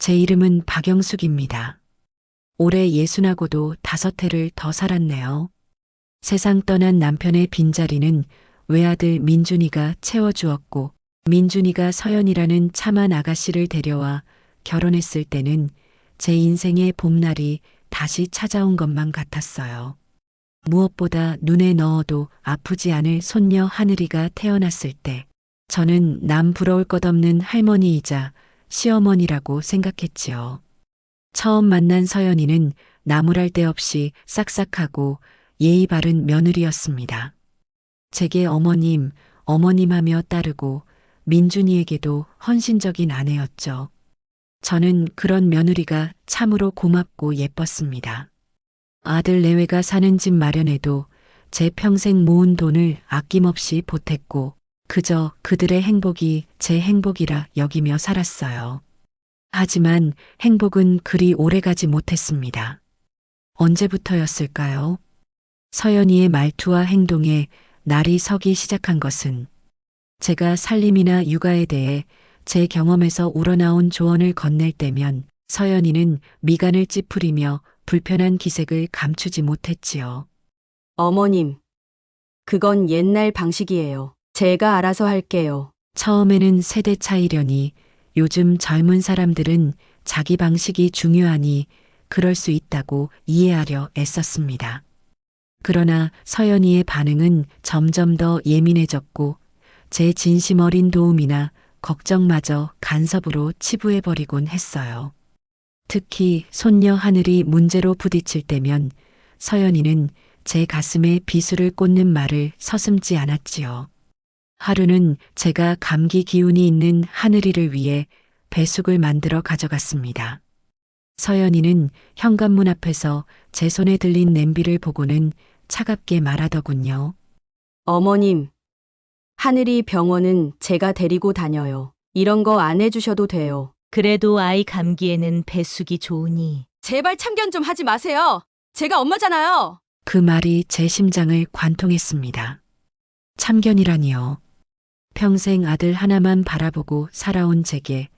제 이름은 박영숙입니다. 올해 60하고도 5해를 더 살았네요. 세상 떠난 남편의 빈자리는 외아들 민준이가 채워주었고, 민준이가 서연이라는 참한 아가씨를 데려와 결혼했을 때는 제 인생의 봄날이 다시 찾아온 것만 같았어요. 무엇보다 눈에 넣어도 아프지 않을 손녀 하늘이가 태어났을 때 저는 남 부러울 것 없는 할머니이자 시어머니라고 생각했지요. 처음 만난 서연이는 나무랄 데 없이 싹싹하고 예의 바른 며느리였습니다. 제게 어머님, 어머님 하며 따르고 민준이에게도 헌신적인 아내였죠. 저는 그런 며느리가 참으로 고맙고 예뻤습니다. 아들 내외가 사는 집 마련에도 제 평생 모은 돈을 아낌없이 보탰고 그저 그들의 행복이 제 행복이라 여기며 살았어요. 하지만 행복은 그리 오래가지 못했습니다. 언제부터였을까요? 서연이의 말투와 행동에 날이 서기 시작한 것은 제가 살림이나 육아에 대해 제 경험에서 우러나온 조언을 건넬 때면 서연이는 미간을 찌푸리며 불편한 기색을 감추지 못했지요. 어머님, 그건 옛날 방식이에요. 제가 알아서 할게요. 처음에는 세대 차이려니 요즘 젊은 사람들은 자기 방식이 중요하니 그럴 수 있다고 이해하려 애썼습니다. 그러나 서연이의 반응은 점점 더 예민해졌고 제 진심 어린 도움이나 걱정마저 간섭으로 치부해버리곤 했어요. 특히 손녀 하늘이 문제로 부딪힐 때면 서연이는 제 가슴에 비수를 꽂는 말을 서슴지 않았지요. 하루는 제가 감기 기운이 있는 하늘이를 위해 배숙을 만들어 가져갔습니다. 서연이는 현관문 앞에서 제 손에 들린 냄비를 보고는 차갑게 말하더군요. 어머님, 하늘이 병원은 제가 데리고 다녀요. 이런 거 안 해주셔도 돼요. 그래도 아이 감기에는 배숙이 좋으니. 제발 참견 좀 하지 마세요. 제가 엄마잖아요. 그 말이 제 심장을 관통했습니다. 참견이라니요. 평생 아들 하나만 바라보고 살아온 제게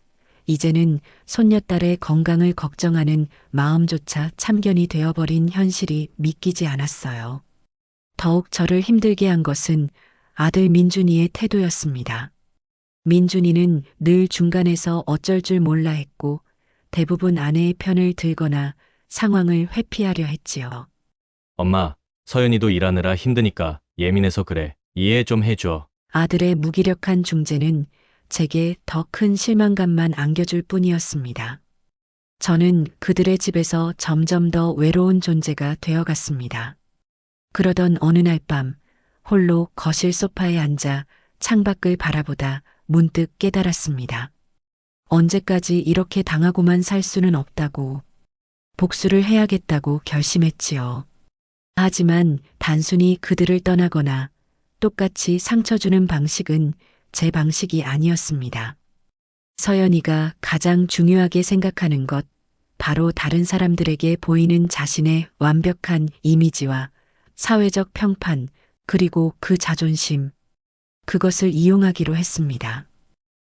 이제는 손녀딸의 건강을 걱정하는 마음조차 참견이 되어버린 현실이 믿기지 않았어요. 더욱 저를 힘들게 한 것은 아들 민준이의 태도였습니다. 민준이는 늘 중간에서 어쩔 줄 몰라 했고 대부분 아내의 편을 들거나 상황을 회피하려 했지요. 엄마, 서연이도 일하느라 힘드니까 예민해서 그래. 이해 좀 해줘. 아들의 무기력한 중재는 제게 더 큰 실망감만 안겨줄 뿐이었습니다. 저는 그들의 집에서 점점 더 외로운 존재가 되어갔습니다. 그러던 어느 날 밤 홀로 거실 소파에 앉아 창밖을 바라보다 문득 깨달았습니다. 언제까지 이렇게 당하고만 살 수는 없다고, 복수를 해야겠다고 결심했지요. 하지만 단순히 그들을 떠나거나 똑같이 상처 주는 방식은 제 방식이 아니었습니다. 서연이가 가장 중요하게 생각하는 것, 바로 다른 사람들에게 보이는 자신의 완벽한 이미지와 사회적 평판, 그리고 그 자존심, 그것을 이용하기로 했습니다.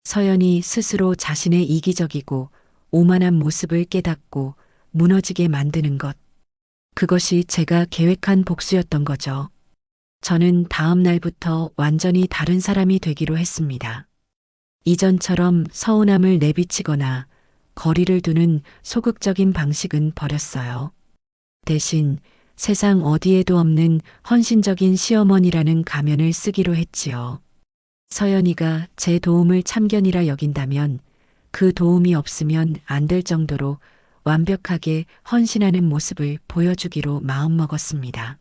서연이 스스로 자신의 이기적이고 오만한 모습을 깨닫고 무너지게 만드는 것, 그것이 제가 계획한 복수였던 거죠. 저는 다음 날부터 완전히 다른 사람이 되기로 했습니다. 이전처럼 서운함을 내비치거나 거리를 두는 소극적인 방식은 버렸어요. 대신 세상 어디에도 없는 헌신적인 시어머니라는 가면을 쓰기로 했지요. 서연이가 제 도움을 참견이라 여긴다면 그 도움이 없으면 안 될 정도로 완벽하게 헌신하는 모습을 보여주기로 마음먹었습니다.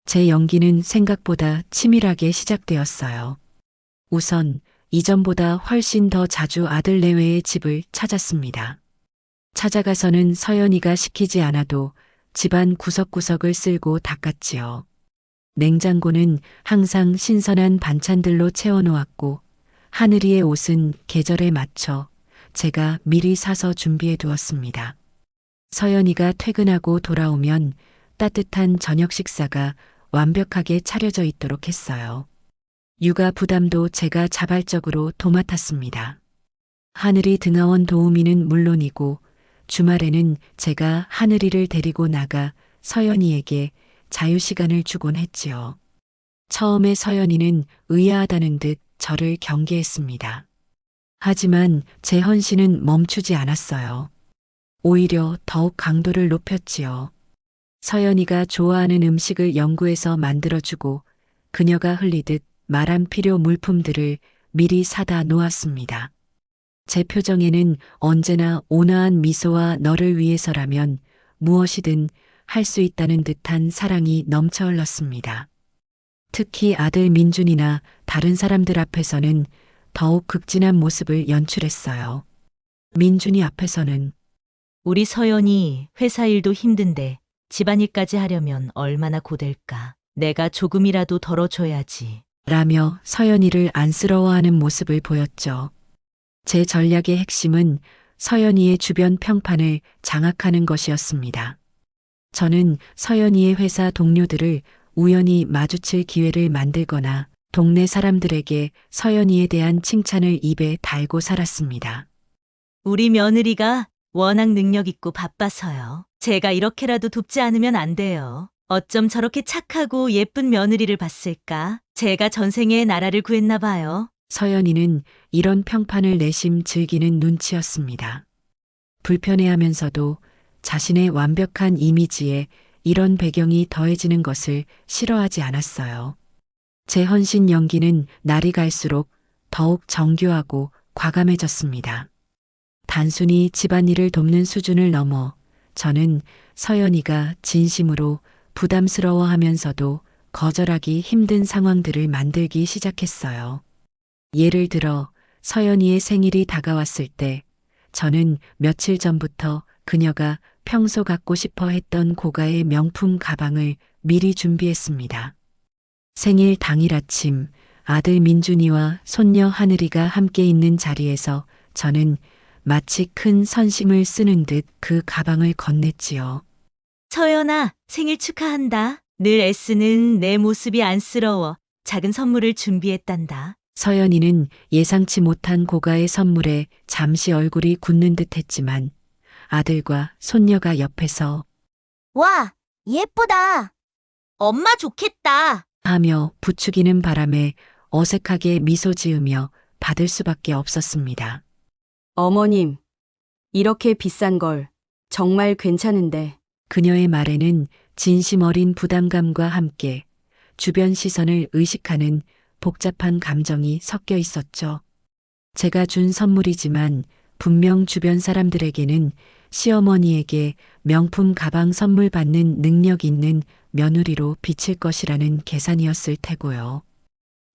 제 연기는 생각보다 치밀하게 시작되었어요. 우선 이전보다 훨씬 더 자주 아들 내외의 집을 찾았습니다. 찾아가서는 서연이가 시키지 않아도 집안 구석구석을 쓸고 닦았지요. 냉장고는 항상 신선한 반찬들로 채워놓았고 하늘이의 옷은 계절에 맞춰 제가 미리 사서 준비해 두었습니다. 서연이가 퇴근하고 돌아오면 따뜻한 저녁 식사가 완벽하게 차려져 있도록 했어요. 육아 부담도 제가 자발적으로 도맡았습니다. 하늘이 등하원 도우미는 물론이고 주말에는 제가 하늘이를 데리고 나가 서연이에게 자유시간을 주곤 했지요. 처음에 서연이는 의아하다는 듯 저를 경계했습니다. 하지만 제 헌신은 멈추지 않았어요. 오히려 더욱 강도를 높였지요. 서연이가 좋아하는 음식을 연구해서 만들어주고 그녀가 흘리듯 말한 필요 물품들을 미리 사다 놓았습니다. 제 표정에는 언제나 온화한 미소와 너를 위해서라면 무엇이든 할 수 있다는 듯한 사랑이 넘쳐 흘렀습니다. 특히 아들 민준이나 다른 사람들 앞에서는 더욱 극진한 모습을 연출했어요. 민준이 앞에서는 우리 서연이 회사 일도 힘든데 집안일까지 하려면 얼마나 고될까. 내가 조금이라도 덜어줘야지. 라며 서연이를 안쓰러워하는 모습을 보였죠. 제 전략의 핵심은 서연이의 주변 평판을 장악하는 것이었습니다. 저는 서연이의 회사 동료들을 우연히 마주칠 기회를 만들거나 동네 사람들에게 서연이에 대한 칭찬을 입에 달고 살았습니다. 우리 며느리가 워낙 능력 있고 바빠서요. 제가 이렇게라도 돕지 않으면 안 돼요. 어쩜 저렇게 착하고 예쁜 며느리를 봤을까? 제가 전생에 나라를 구했나 봐요. 서연이는 이런 평판을 내심 즐기는 눈치였습니다. 불편해하면서도 자신의 완벽한 이미지에 이런 배경이 더해지는 것을 싫어하지 않았어요. 제 헌신 연기는 날이 갈수록 더욱 정교하고 과감해졌습니다. 단순히 집안일을 돕는 수준을 넘어 저는 서연이가 진심으로 부담스러워하면서도 거절하기 힘든 상황들을 만들기 시작했어요. 예를 들어 서연이의 생일이 다가왔을 때 저는 며칠 전부터 그녀가 평소 갖고 싶어 했던 고가의 명품 가방을 미리 준비했습니다. 생일 당일 아침 아들 민준이와 손녀 하늘이가 함께 있는 자리에서 저는 마치 큰 선심을 쓰는 듯 그 가방을 건넸지요. 서연아, 생일 축하한다. 늘 애쓰는 내 모습이 안쓰러워. 작은 선물을 준비했단다. 서연이는 예상치 못한 고가의 선물에 잠시 얼굴이 굳는 듯 했지만 아들과 손녀가 옆에서 와, 예쁘다. 엄마 좋겠다. 하며 부추기는 바람에 어색하게 미소 지으며 받을 수밖에 없었습니다. 어머님, 이렇게 비싼 걸 정말 괜찮은데. 그녀의 말에는 진심 어린 부담감과 함께 주변 시선을 의식하는 복잡한 감정이 섞여 있었죠. 제가 준 선물이지만 분명 주변 사람들에게는 시어머니에게 명품 가방 선물 받는 능력 있는 며느리로 비칠 것이라는 계산이었을 테고요.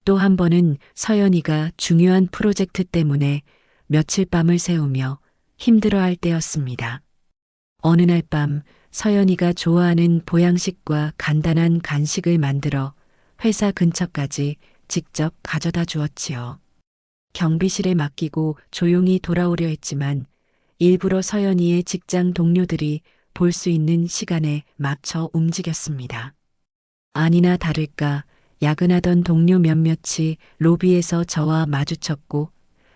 또 한 번은 서연이가 중요한 프로젝트 때문에 며칠 밤을 새우며 힘들어할 때였습니다. 어느 날 밤 서연이가 좋아하는 보양식과 간단한 간식을 만들어 회사 근처까지 직접 가져다 주었지요. 경비실에 맡기고 조용히 돌아오려 했지만 일부러 서연이의 직장 동료들이 볼 수 있는 시간에 맞춰 움직였습니다. 아니나 다를까 야근하던 동료 몇몇이 로비에서 저와 마주쳤고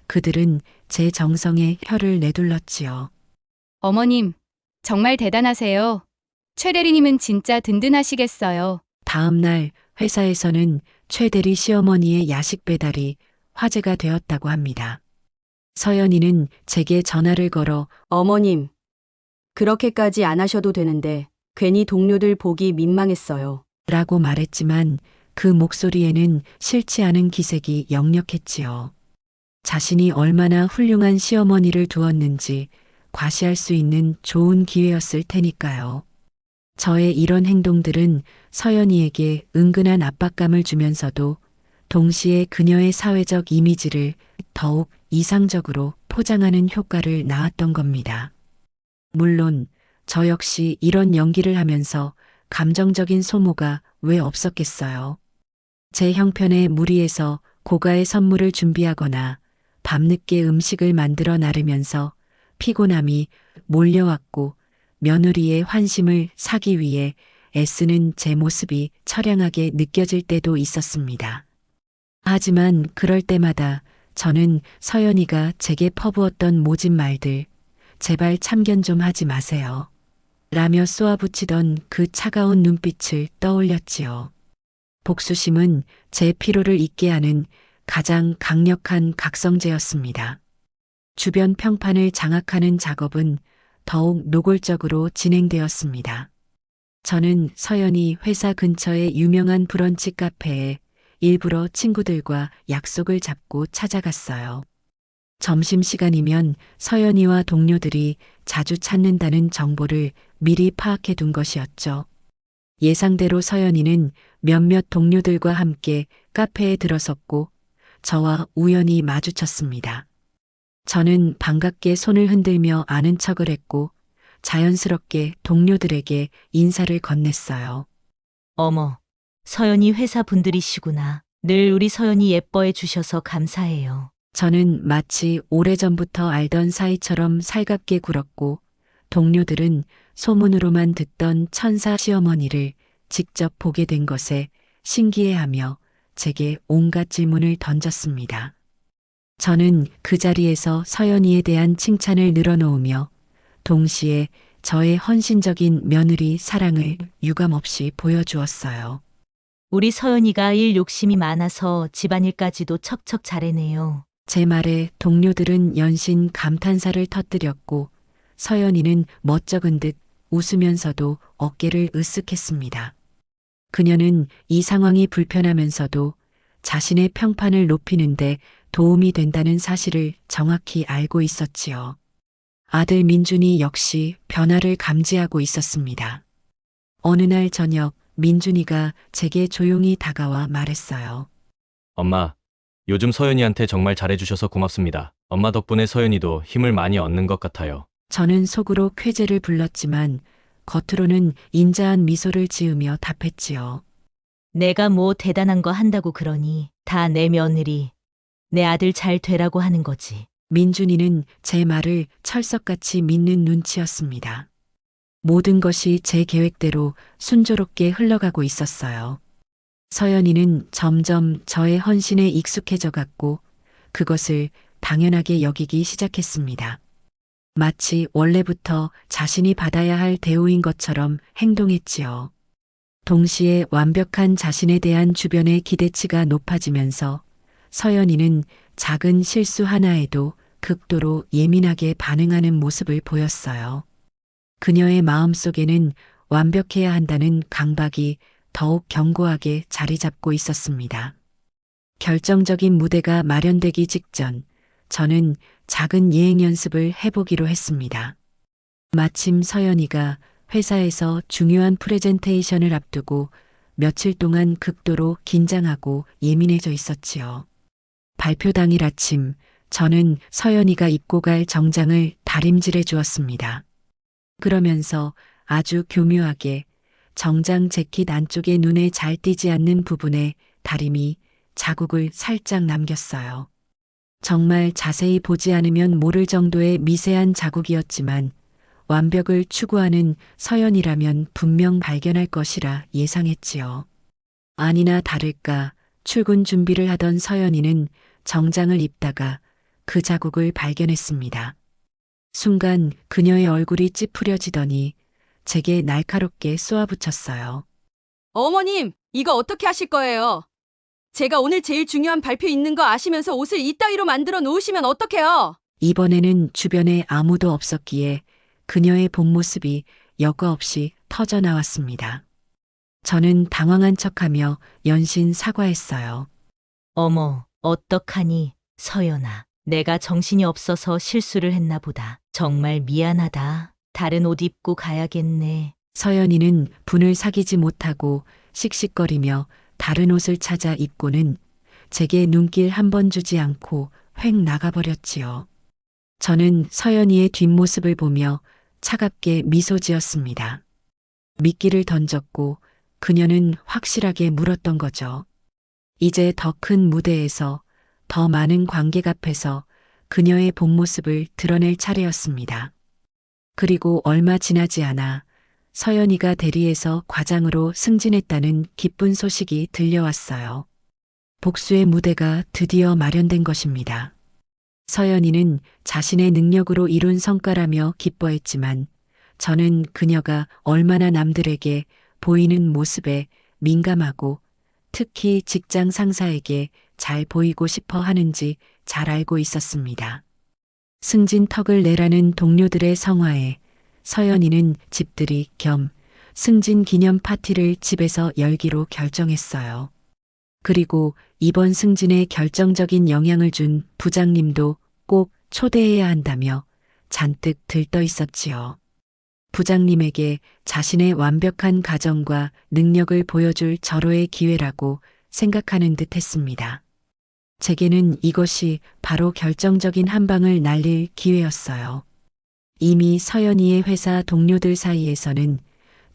그들은 제 정성에 혀를 내둘렀지요. 어머님, 정말 대단하세요. 최대리님은 진짜 든든하시겠어요. 다음 날 회사에서는 최대리 시어머니의 야식 배달이 화제가 되었다고 합니다. 서연이는 제게 전화를 걸어 어머님, 그렇게까지 안 하셔도 되는데 괜히 동료들 보기 민망했어요. 라고 말했지만 그 목소리에는 싫지 않은 기색이 역력했지요. 자신이 얼마나 훌륭한 시어머니를 두었는지 과시할 수 있는 좋은 기회였을 테니까요. 저의 이런 행동들은 서연이에게 은근한 압박감을 주면서도 동시에 그녀의 사회적 이미지를 더욱 이상적으로 포장하는 효과를 낳았던 겁니다. 물론 저 역시 이런 연기를 하면서 감정적인 소모가 왜 없었겠어요. 제 형편에 무리해서 고가의 선물을 준비하거나 밤늦게 음식을 만들어 나르면서 피곤함이 몰려왔고 며느리의 환심을 사기 위해 애쓰는 제 모습이 처량하게 느껴질 때도 있었습니다. 하지만 그럴 때마다 저는 서연이가 제게 퍼부었던 모진 말들, 제발 참견 좀 하지 마세요. 라며 쏘아붙이던 그 차가운 눈빛을 떠올렸지요. 복수심은 제 피로를 잊게 하는 가장 강력한 각성제였습니다. 주변 평판을 장악하는 작업은 더욱 노골적으로 진행되었습니다. 저는 서연이 회사 근처의 유명한 브런치 카페에 일부러 친구들과 약속을 잡고 찾아갔어요. 점심시간이면 서연이와 동료들이 자주 찾는다는 정보를 미리 파악해 둔 것이었죠. 예상대로 서연이는 몇몇 동료들과 함께 카페에 들어섰고 저와 우연히 마주쳤습니다. 저는 반갑게 손을 흔들며 아는 척을 했고 자연스럽게 동료들에게 인사를 건넸어요. 어머, 서연이 회사 분들이시구나. 늘 우리 서연이 예뻐해 주셔서 감사해요. 저는 마치 오래전부터 알던 사이처럼 살갑게 굴었고 동료들은 소문으로만 듣던 천사 시어머니를 직접 보게 된 것에 신기해하며 제게 온갖 질문을 던졌습니다. 저는 그 자리에서 서연이에 대한 칭찬을 늘어놓으며 동시에 저의 헌신적인 며느리 사랑을 유감없이 보여주었어요. 우리 서연이가 일 욕심이 많아서 집안일까지도 척척 잘해내요. 제 말에 동료들은 연신 감탄사를 터뜨렸고 서연이는 멋쩍은 듯 웃으면서도 어깨를 으쓱했습니다. 그녀는 이 상황이 불편하면서도 자신의 평판을 높이는데 도움이 된다는 사실을 정확히 알고 있었지요. 아들 민준이 역시 변화를 감지하고 있었습니다. 어느 날 저녁 민준이가 제게 조용히 다가와 말했어요. 엄마, 요즘 서연이한테 정말 잘해주셔서 고맙습니다. 엄마 덕분에 서연이도 힘을 많이 얻는 것 같아요. 저는 속으로 쾌재를 불렀지만 겉으로는 인자한 미소를 지으며 답했지요. 내가 뭐 대단한 거 한다고 그러니 다 내 며느리, 내 아들 잘 되라고 하는 거지. 민준이는 제 말을 철석같이 믿는 눈치였습니다. 모든 것이 제 계획대로 순조롭게 흘러가고 있었어요. 서연이는 점점 저의 헌신에 익숙해져 갔고 그것을 당연하게 여기기 시작했습니다. 마치 원래부터 자신이 받아야 할 대우인 것처럼 행동했지요. 동시에 완벽한 자신에 대한 주변의 기대치가 높아지면서 서연이는 작은 실수 하나에도 극도로 예민하게 반응하는 모습을 보였어요. 그녀의 마음속에는 완벽해야 한다는 강박이 더욱 견고하게 자리 잡고 있었습니다. 결정적인 무대가 마련되기 직전 저는 작은 예행 연습을 해보기로 했습니다. 마침 서연이가 회사에서 중요한 프레젠테이션을 앞두고 며칠 동안 극도로 긴장하고 예민해져 있었지요. 발표 당일 아침 저는 서연이가 입고 갈 정장을 다림질해 주었습니다. 그러면서 아주 교묘하게 정장 재킷 안쪽에 눈에 잘 띄지 않는 부분에 다림이 자국을 살짝 남겼어요. 정말 자세히 보지 않으면 모를 정도의 미세한 자국이었지만 완벽을 추구하는 서연이라면 분명 발견할 것이라 예상했지요. 아니나 다를까 출근 준비를 하던 서연이는 정장을 입다가 그 자국을 발견했습니다. 순간 그녀의 얼굴이 찌푸려지더니 제게 날카롭게 쏘아붙였어요. 어머님, 이거 어떻게 하실 거예요? 제가 오늘 제일 중요한 발표 있는 거 아시면서 옷을 이따위로 만들어 놓으시면 어떡해요? 이번에는 주변에 아무도 없었기에 그녀의 본 모습이 여과 없이 터져 나왔습니다. 저는 당황한 척하며 연신 사과했어요. 어머, 어떡하니, 서연아. 내가 정신이 없어서 실수를 했나 보다. 정말 미안하다. 다른 옷 입고 가야겠네. 서연이는 분을 사귀지 못하고 씩씩거리며 다른 옷을 찾아 입고는 제게 눈길 한 번 주지 않고 획 나가버렸지요. 저는 서연이의 뒷모습을 보며 차갑게 미소 지었습니다. 미끼를 던졌고 그녀는 확실하게 물었던 거죠. 이제 더 큰 무대에서 더 많은 관객 앞에서 그녀의 본 모습을 드러낼 차례였습니다. 그리고 얼마 지나지 않아 서연이가 대리에서 과장으로 승진했다는 기쁜 소식이 들려왔어요. 복수의 무대가 드디어 마련된 것입니다. 서연이는 자신의 능력으로 이룬 성과라며 기뻐했지만 저는 그녀가 얼마나 남들에게 보이는 모습에 민감하고 특히 직장 상사에게 잘 보이고 싶어 하는지 잘 알고 있었습니다. 승진 턱을 내라는 동료들의 성화에 서연이는 집들이 겸 승진 기념 파티를 집에서 열기로 결정했어요. 그리고 이번 승진에 결정적인 영향을 준 부장님도 꼭 초대해야 한다며 잔뜩 들떠 있었지요. 부장님에게 자신의 완벽한 가정과 능력을 보여줄 절호의 기회라고 생각하는 듯 했습니다. 제게는 이것이 바로 결정적인 한 방을 날릴 기회였어요. 이미 서연이의 회사 동료들 사이에서는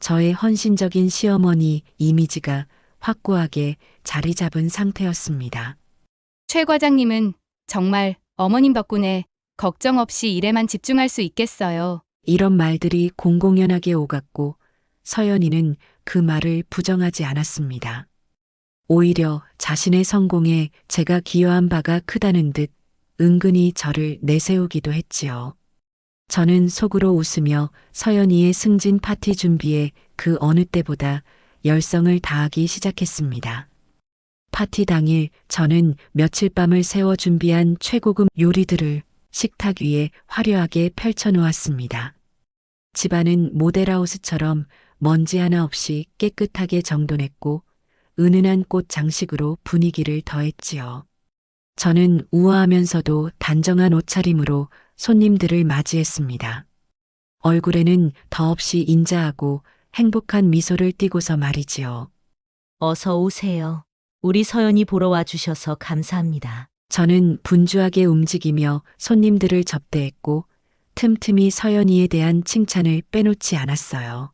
저의 헌신적인 시어머니 이미지가 확고하게 자리 잡은 상태였습니다. 최 과장님은 정말 어머님 덕분에 걱정 없이 일에만 집중할 수 있겠어요. 이런 말들이 공공연하게 오갔고 서연이는 그 말을 부정하지 않았습니다. 오히려 자신의 성공에 제가 기여한 바가 크다는 듯 은근히 저를 내세우기도 했지요. 저는 속으로 웃으며 서연이의 승진 파티 준비에 그 어느 때보다 열성을 다하기 시작했습니다. 파티 당일 저는 며칠 밤을 새워 준비한 최고급 요리들을 식탁 위에 화려하게 펼쳐놓았습니다. 집안은 모델하우스처럼 먼지 하나 없이 깨끗하게 정돈했고 은은한 꽃 장식으로 분위기를 더했지요. 저는 우아하면서도 단정한 옷차림으로 손님들을 맞이했습니다. 얼굴에는 더없이 인자하고 행복한 미소를 띠고서 말이지요. 어서 오세요. 우리 서연이 보러 와주셔서 감사합니다. 저는 분주하게 움직이며 손님들을 접대했고 틈틈이 서연이에 대한 칭찬을 빼놓지 않았어요.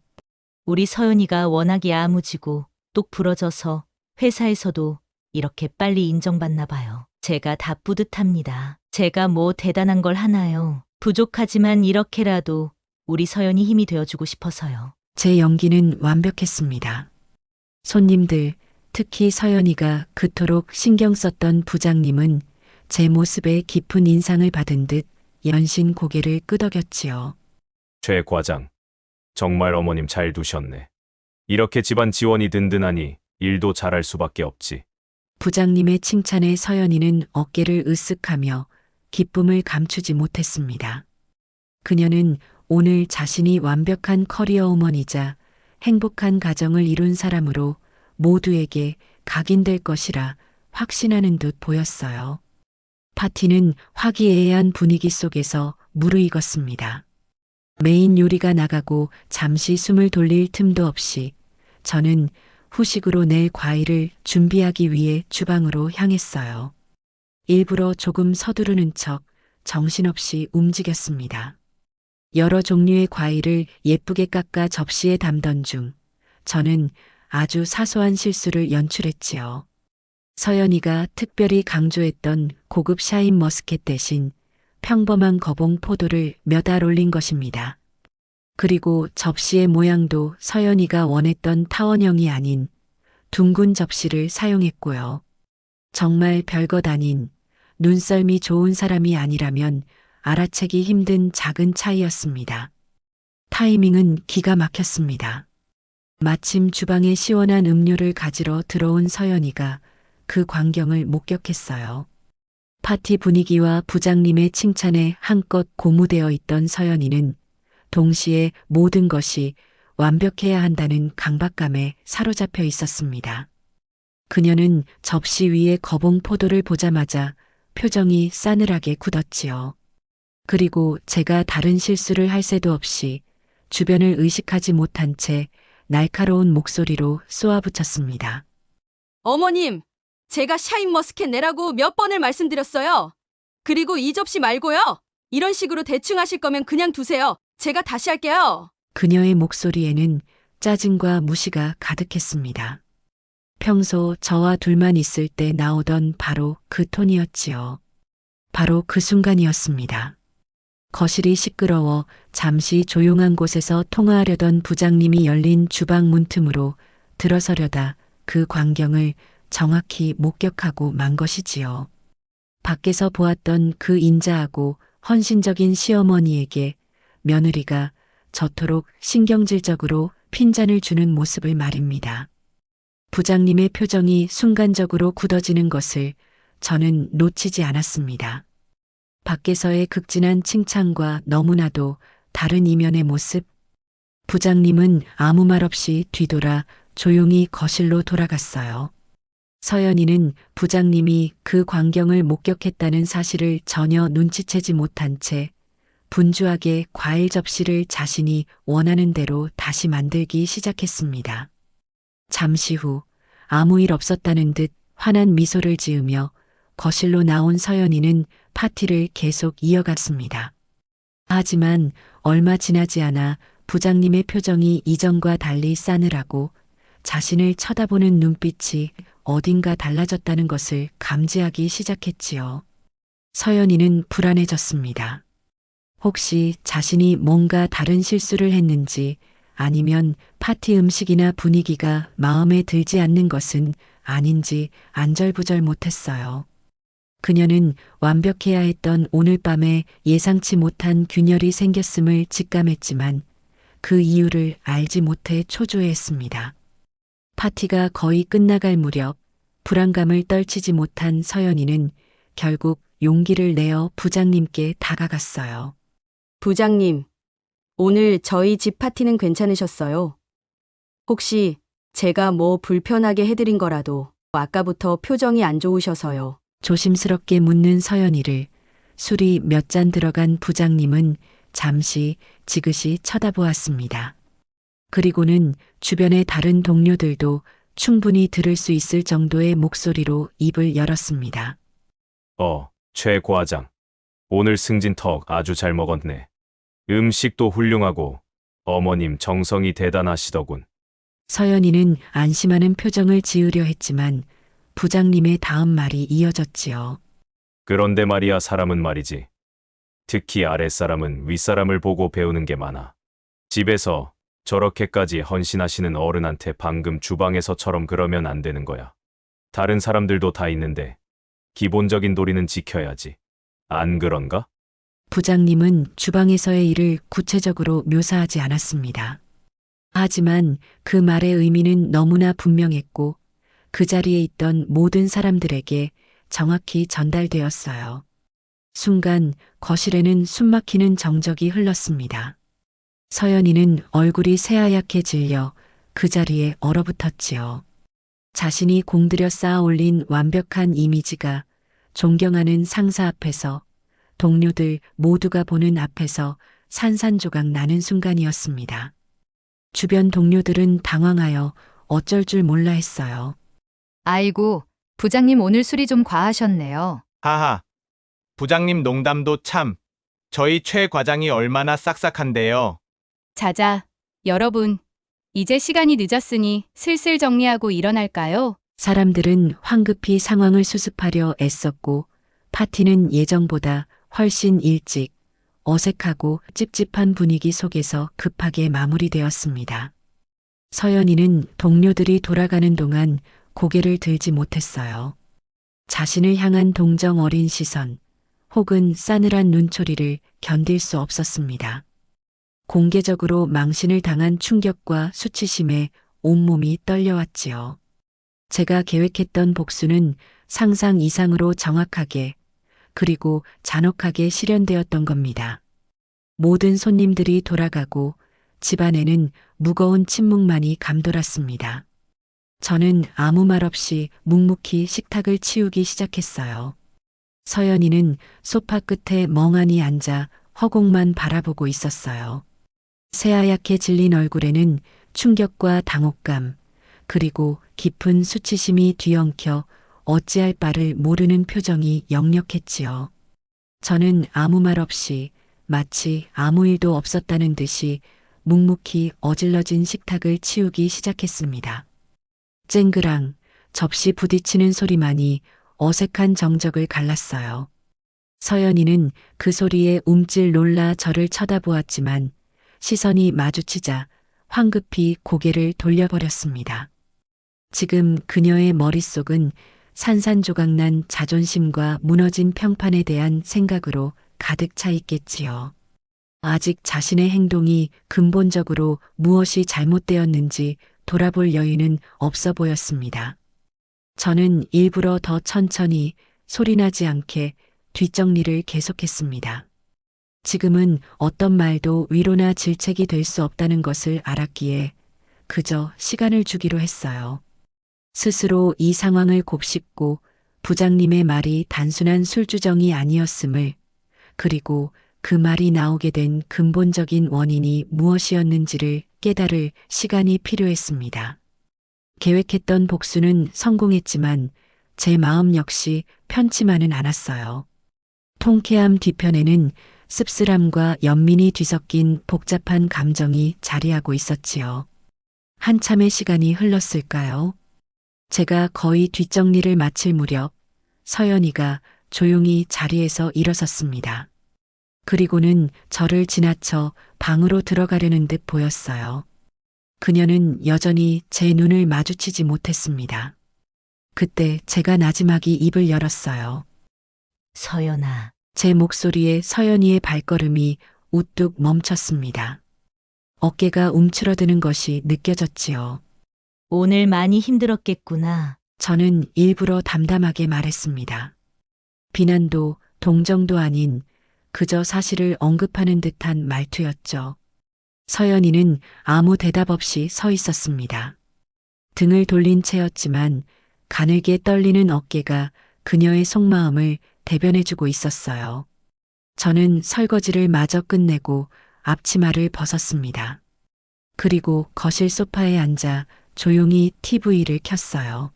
우리 서연이가 워낙 야무지고 똑 부러져서 회사에서도 이렇게 빨리 인정받나 봐요. 제가 다 뿌듯합니다. 제가 뭐 대단한 걸 하나요? 부족하지만 이렇게라도 우리 서연이 힘이 되어주고 싶어서요. 제 연기는 완벽했습니다. 손님들, 특히 서연이가 그토록 신경 썼던 부장님은 제 모습에 깊은 인상을 받은 듯 연신 고개를 끄덕였지요. 최 과장, 정말 어머님 잘 두셨네. 이렇게 집안 지원이 든든하니 일도 잘할 수밖에 없지. 부장님의 칭찬에 서연이는 어깨를 으쓱하며 기쁨을 감추지 못했습니다. 그녀는 오늘 자신이 완벽한 커리어 우먼이자 행복한 가정을 이룬 사람으로 모두에게 각인될 것이라 확신하는 듯 보였어요. 파티는 화기애애한 분위기 속에서 무르익었습니다. 메인 요리가 나가고 잠시 숨을 돌릴 틈도 없이 저는 후식으로 낼 과일을 준비하기 위해 주방으로 향했어요. 일부러 조금 서두르는 척 정신없이 움직였습니다. 여러 종류의 과일을 예쁘게 깎아 접시에 담던 중 저는 아주 사소한 실수를 연출했지요. 서연이가 특별히 강조했던 고급 샤인 머스켓 대신 평범한 거봉 포도를 몇 알 올린 것입니다. 그리고 접시의 모양도 서연이가 원했던 타원형이 아닌 둥근 접시를 사용했고요. 정말 별것 아닌 눈썰미 좋은 사람이 아니라면 알아채기 힘든 작은 차이였습니다. 타이밍은 기가 막혔습니다. 마침 주방에 시원한 음료를 가지러 들어온 서연이가 그 광경을 목격했어요. 파티 분위기와 부장님의 칭찬에 한껏 고무되어 있던 서연이는 동시에 모든 것이 완벽해야 한다는 강박감에 사로잡혀 있었습니다. 그녀는 접시 위에 거봉 포도를 보자마자 표정이 싸늘하게 굳었지요. 그리고 제가 다른 실수를 할 새도 없이 주변을 의식하지 못한 채 날카로운 목소리로 쏘아붙였습니다. 어머님, 제가 샤인머스켓 내라고 몇 번을 말씀드렸어요. 그리고 이 접시 말고요. 이런 식으로 대충 하실 거면 그냥 두세요. 제가 다시 할게요. 그녀의 목소리에는 짜증과 무시가 가득했습니다. 평소 저와 둘만 있을 때 나오던 바로 그 톤이었지요. 바로 그 순간이었습니다. 거실이 시끄러워 잠시 조용한 곳에서 통화하려던 부장님이 열린 주방 문틈으로 들어서려다 그 광경을 정확히 목격하고 만 것이지요. 밖에서 보았던 그 인자하고 헌신적인 시어머니에게 며느리가 저토록 신경질적으로 핀잔을 주는 모습을 말입니다. 부장님의 표정이 순간적으로 굳어지는 것을 저는 놓치지 않았습니다. 밖에서의 극진한 칭찬과 너무나도 다른 이면의 모습. 부장님은 아무 말 없이 뒤돌아 조용히 거실로 돌아갔어요. 서연이는 부장님이 그 광경을 목격했다는 사실을 전혀 눈치채지 못한 채 분주하게 과일 접시를 자신이 원하는 대로 다시 만들기 시작했습니다. 잠시 후 아무 일 없었다는 듯 환한 미소를 지으며 거실로 나온 서연이는 파티를 계속 이어갔습니다. 하지만 얼마 지나지 않아 부장님의 표정이 이전과 달리 싸늘하고 자신을 쳐다보는 눈빛이 어딘가 달라졌다는 것을 감지하기 시작했지요. 서연이는 불안해졌습니다. 혹시 자신이 뭔가 다른 실수를 했는지 아니면 파티 음식이나 분위기가 마음에 들지 않는 것은 아닌지 안절부절 못했어요. 그녀는 완벽해야 했던 오늘 밤에 예상치 못한 균열이 생겼음을 직감했지만 그 이유를 알지 못해 초조해했습니다. 파티가 거의 끝나갈 무렵 불안감을 떨치지 못한 서연이는 결국 용기를 내어 부장님께 다가갔어요. 부장님, 오늘 저희 집 파티는 괜찮으셨어요? 혹시 제가 뭐 불편하게 해드린 거라도 아까부터 표정이 안 좋으셔서요. 조심스럽게 묻는 서연이를 술이 몇 잔 들어간 부장님은 잠시 지그시 쳐다보았습니다. 그리고는 주변의 다른 동료들도 충분히 들을 수 있을 정도의 목소리로 입을 열었습니다. 최 과장. 오늘 승진턱 아주 잘 먹었네. 음식도 훌륭하고 어머님 정성이 대단하시더군. 서연이는 안심하는 표정을 지으려 했지만 부장님의 다음 말이 이어졌지요. 그런데 말이야, 사람은 말이지. 특히 아랫사람은 윗사람을 보고 배우는 게 많아. 집에서 저렇게까지 헌신하시는 어른한테 방금 주방에서처럼 그러면 안 되는 거야. 다른 사람들도 다 있는데 기본적인 도리는 지켜야지. 안 그런가? 부장님은 주방에서의 일을 구체적으로 묘사하지 않았습니다. 하지만 그 말의 의미는 너무나 분명했고 그 자리에 있던 모든 사람들에게 정확히 전달되었어요. 순간 거실에는 숨막히는 정적이 흘렀습니다. 서연이는 얼굴이 새하얗게 질려 그 자리에 얼어붙었지요. 자신이 공들여 쌓아 올린 완벽한 이미지가 존경하는 상사 앞에서 동료들 모두가 보는 앞에서 산산조각 나는 순간이었습니다. 주변 동료들은 당황하여 어쩔 줄 몰라 했어요. 아이고, 부장님 오늘 술이 좀 과하셨네요. 하하. 부장님 농담도 참. 저희 최 과장이 얼마나 싹싹한데요. 자자, 여러분. 이제 시간이 늦었으니 슬슬 정리하고 일어날까요? 사람들은 황급히 상황을 수습하려 애썼고 파티는 예정보다 훨씬 일찍 어색하고 찝찝한 분위기 속에서 급하게 마무리되었습니다. 서연이는 동료들이 돌아가는 동안 고개를 들지 못했어요. 자신을 향한 동정 어린 시선 혹은 싸늘한 눈초리를 견딜 수 없었습니다. 공개적으로 망신을 당한 충격과 수치심에 온몸이 떨려왔지요. 제가 계획했던 복수는 상상 이상으로 정확하게 그리고 잔혹하게 실현되었던 겁니다. 모든 손님들이 돌아가고 집안에는 무거운 침묵만이 감돌았습니다. 저는 아무 말 없이 묵묵히 식탁을 치우기 시작했어요. 서연이는 소파 끝에 멍하니 앉아 허공만 바라보고 있었어요. 새하얗게 질린 얼굴에는 충격과 당혹감, 그리고 깊은 수치심이 뒤엉켜 어찌할 바를 모르는 표정이 역력했지요. 저는 아무 말 없이 마치 아무 일도 없었다는 듯이 묵묵히 어질러진 식탁을 치우기 시작했습니다. 쨍그랑 접시 부딪히는 소리만이 어색한 정적을 갈랐어요. 서연이는 그 소리에 움찔 놀라 저를 쳐다보았지만 시선이 마주치자 황급히 고개를 돌려버렸습니다. 지금 그녀의 머릿속은 산산조각난 자존심과 무너진 평판에 대한 생각으로 가득 차 있겠지요. 아직 자신의 행동이 근본적으로 무엇이 잘못되었는지 돌아볼 여유는 없어 보였습니다. 저는 일부러 더 천천히 소리나지 않게 뒷정리를 계속했습니다. 지금은 어떤 말도 위로나 질책이 될 수 없다는 것을 알았기에 그저 시간을 주기로 했어요. 스스로 이 상황을 곱씹고 부장님의 말이 단순한 술주정이 아니었음을, 그리고 그 말이 나오게 된 근본적인 원인이 무엇이었는지를 깨달을 시간이 필요했습니다. 계획했던 복수는 성공했지만 제 마음 역시 편치만은 않았어요. 통쾌함 뒤편에는 씁쓸함과 연민이 뒤섞인 복잡한 감정이 자리하고 있었지요. 한참의 시간이 흘렀을까요? 제가 거의 뒷정리를 마칠 무렵 서연이가 조용히 자리에서 일어섰습니다. 그리고는 저를 지나쳐 방으로 들어가려는 듯 보였어요. 그녀는 여전히 제 눈을 마주치지 못했습니다. 그때 제가 나지막이 입을 열었어요. 서연아, 제 목소리에 서연이의 발걸음이 우뚝 멈췄습니다. 어깨가 움츠러드는 것이 느껴졌지요. 오늘 많이 힘들었겠구나. 저는 일부러 담담하게 말했습니다. 비난도 동정도 아닌 그저 사실을 언급하는 듯한 말투였죠. 서연이는 아무 대답 없이 서 있었습니다. 등을 돌린 채였지만 가늘게 떨리는 어깨가 그녀의 속마음을 대변해주고 있었어요. 저는 설거지를 마저 끝내고 앞치마를 벗었습니다. 그리고 거실 소파에 앉아 조용히 TV를 켰어요.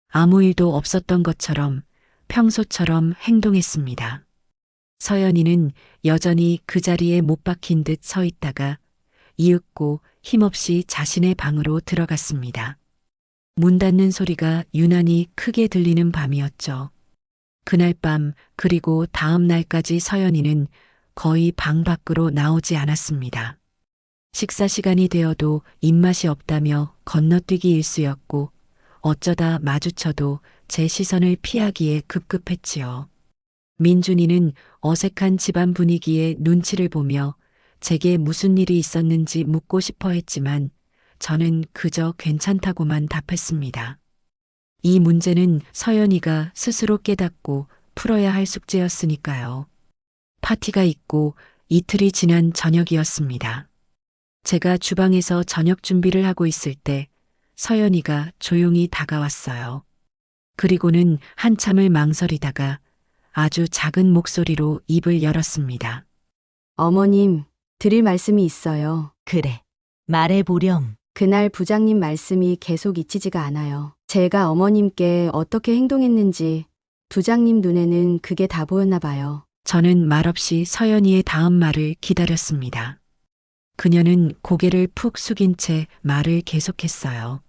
아무 일도 없었던 것처럼 평소처럼 행동했습니다. 서연이는 여전히 그 자리에 못 박힌 듯 서 있다가 이윽고 힘없이 자신의 방으로 들어갔습니다. 문 닫는 소리가 유난히 크게 들리는 밤이었죠. 그날 밤 그리고 다음 날까지 서연이는 거의 방 밖으로 나오지 않았습니다. 식사 시간이 되어도 입맛이 없다며 건너뛰기 일쑤였고 어쩌다 마주쳐도 제 시선을 피하기에 급급했지요. 민준이는 어색한 집안 분위기에 눈치를 보며 제게 무슨 일이 있었는지 묻고 싶어 했지만 저는 그저 괜찮다고만 답했습니다. 이 문제는 서연이가 스스로 깨닫고 풀어야 할 숙제였으니까요. 파티가 있고 이틀이 지난 저녁이었습니다. 제가 주방에서 저녁 준비를 하고 있을 때 서연이가 조용히 다가왔어요. 그리고는 한참을 망설이다가 아주 작은 목소리로 입을 열었습니다. 어머님, 드릴 말씀이 있어요. 그래, 말해보렴. 그날 부장님 말씀이 계속 잊히지가 않아요. 제가 어머님께 어떻게 행동했는지 부장님 눈에는 그게 다 보였나 봐요. 저는 말없이 서연이의 다음 말을 기다렸습니다. 그녀는 고개를 푹 숙인 채 말을 계속했어요.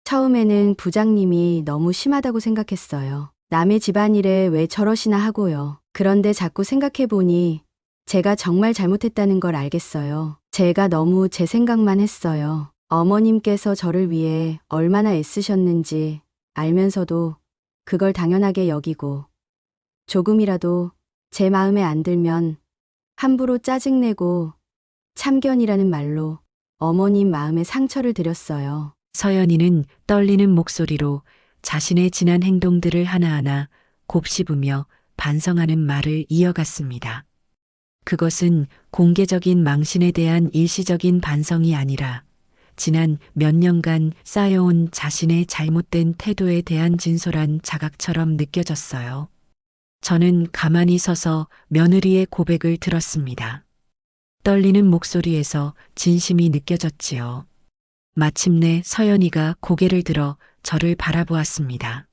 처음에는 부장님이 너무 심하다고 생각했어요. 남의 집안일에 왜 저러시나 하고요. 그런데 자꾸 생각해보니 제가 정말 잘못했다는 걸 알겠어요. 제가 너무 제 생각만 했어요. 어머님께서 저를 위해 얼마나 애쓰셨는지 알면서도 그걸 당연하게 여기고 조금이라도 제 마음에 안 들면 함부로 짜증내고 참견이라는 말로 어머님 마음에 상처를 드렸어요. 서연이는 떨리는 목소리로 자신의 지난 행동들을 하나하나 곱씹으며 반성하는 말을 이어갔습니다. 그것은 공개적인 망신에 대한 일시적인 반성이 아니라 지난 몇 년간 쌓여온 자신의 잘못된 태도에 대한 진솔한 자각처럼 느껴졌어요. 저는 가만히 서서 며느리의 고백을 들었습니다. 떨리는 목소리에서 진심이 느껴졌지요. 마침내 서연이가 고개를 들어 저를 바라보았습니다.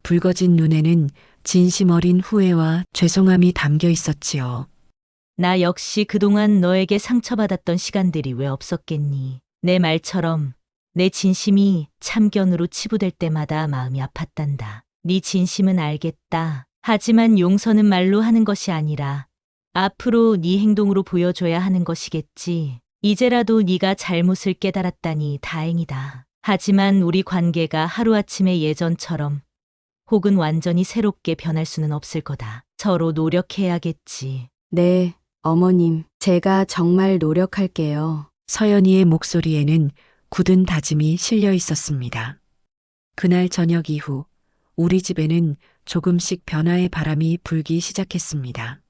붉어진 눈에는 진심 어린 후회와 죄송함이 담겨 있었지요. 나 역시 그동안 너에게 상처받았던 시간들이 왜 없었겠니? 내 말처럼 내 진심이 참견으로 치부될 때마다 마음이 아팠단다. 네 진심은 알겠다. 하지만 용서는 말로 하는 것이 아니라 앞으로 네 행동으로 보여줘야 하는 것이겠지. 이제라도 네가 잘못을 깨달았다니 다행이다. 하지만 우리 관계가 하루아침에 예전처럼 혹은 완전히 새롭게 변할 수는 없을 거다. 서로 노력해야겠지. 네, 어머님. 제가 정말 노력할게요. 서연이의 목소리에는 굳은 다짐이 실려 있었습니다. 그날 저녁 이후 우리 집에는 조금씩 변화의 바람이 불기 시작했습니다.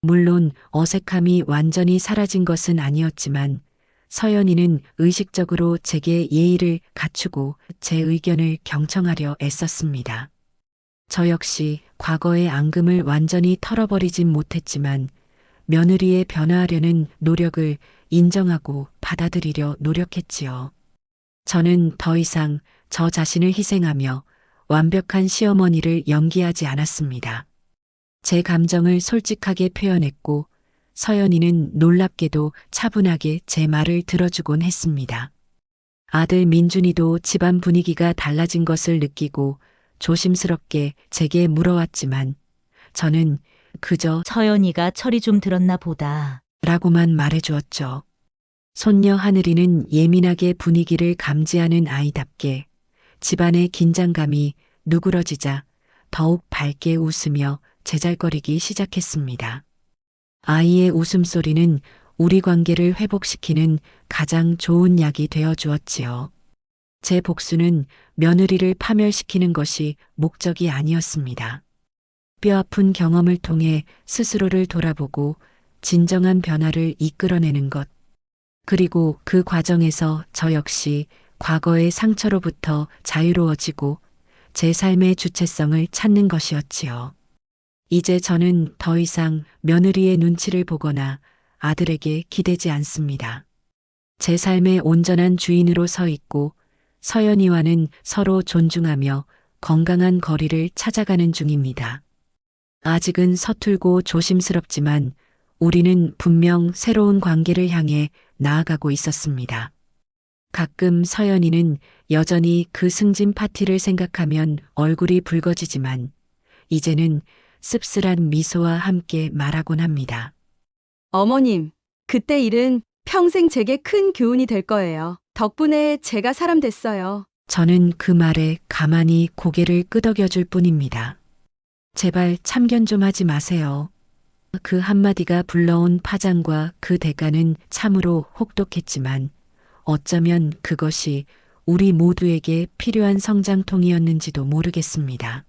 물론 어색함이 완전히 사라진 것은 아니었지만 서연이는 의식적으로 제게 예의를 갖추고 제 의견을 경청하려 애썼습니다. 저 역시 과거의 앙금을 완전히 털어버리진 못했지만 며느리의 변화하려는 노력을 인정하고 받아들이려 노력했지요. 저는 더 이상 저 자신을 희생하며 완벽한 시어머니를 연기하지 않았습니다. 제 감정을 솔직하게 표현했고 서연이는 놀랍게도 차분하게 제 말을 들어주곤 했습니다. 아들 민준이도 집안 분위기가 달라진 것을 느끼고 조심스럽게 제게 물어왔지만 저는 그저 서연이가 철이 좀 들었나 보다. 라고만 말해주었죠. 손녀 하늘이는 예민하게 분위기를 감지하는 아이답게 집안의 긴장감이 누그러지자 더욱 밝게 웃으며 제잘거리기 시작했습니다. 아이의 웃음소리는 우리 관계를 회복시키는 가장 좋은 약이 되어 주었지요. 제 복수는 며느리를 파멸시키는 것이 목적이 아니었습니다. 뼈아픈 경험을 통해 스스로를 돌아보고 진정한 변화를 이끌어내는 것. 그리고 그 과정에서 저 역시 과거의 상처로부터 자유로워지고 제 삶의 주체성을 찾는 것이었지요. 이제 저는 더 이상 며느리의 눈치를 보거나 아들에게 기대지 않습니다. 제 삶의 온전한 주인으로 서 있고 서연이와는 서로 존중하며 건강한 거리를 찾아가는 중입니다. 아직은 서툴고 조심스럽지만 우리는 분명 새로운 관계를 향해 나아가고 있었습니다. 가끔 서연이는 여전히 그 승진 파티를 생각하면 얼굴이 붉어지지만 이제는 씁쓸한 미소와 함께 말하곤 합니다. 어머님, 그때 일은 평생 제게 큰 교훈이 될 거예요. 덕분에 제가 사람 됐어요. 저는 그 말에 가만히 고개를 끄덕여줄 뿐입니다. 제발 참견 좀 하지 마세요. 그 한마디가 불러온 파장과 그 대가는 참으로 혹독했지만 어쩌면 그것이 우리 모두에게 필요한 성장통이었는지도 모르겠습니다.